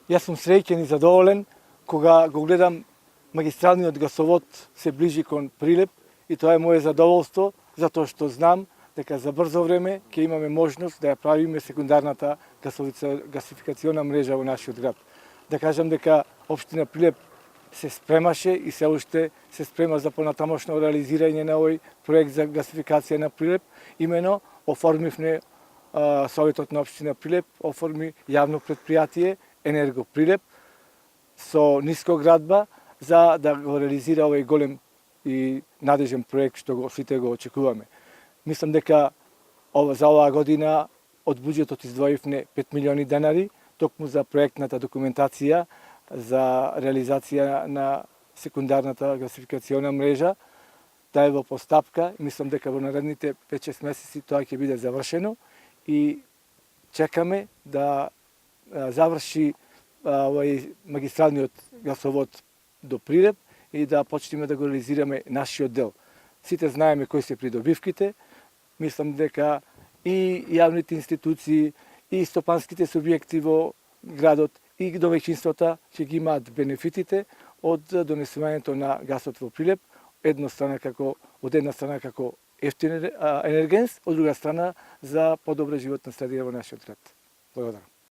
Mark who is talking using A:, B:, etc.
A: Јас сум среќен и задоволен кога го гледам магистралниот гасовод се ближи кон Прилеп и тоа е моје задоволство затоа што знам дека за брзо време ќе имаме можност да ја правиме секундарната гасификациона мрежа во нашиот град. Да кажам дека општина Прилеп се спремаше и се уште се спрема за понатамошно реализирање на овој проект за гасификација на Прилеп. Имено оформивме Советот на општина Прилеп оформи јавно предпријатие Енерго Прилеп со нискоградба за да го реализира овој голем и надежен проект што сите го очекуваме. Мислам дека за оваа година од буџетот издвоивме 5 милиони денари токму за проектната документација за реализација на секундарната гасификациона мрежа. Таа е во постапка и мислам дека во наредните 5-6 месеци тоа ќе биде завршено и чекаме да заврши овој магистралниот гасовод до Прилеп и да почнеме да го реализираме нашиот дел. Сите знаеме кои се придобивките. Мислам дека и јавните институции, и стопанските субјекти во градот, и домаќинствата ќе ги имаат бенефитите од донесувањето на гасот во Прилеп, од една страна како ефтин енергенс, од друга страна за подобра животна средина во нашиот град. Благодарам.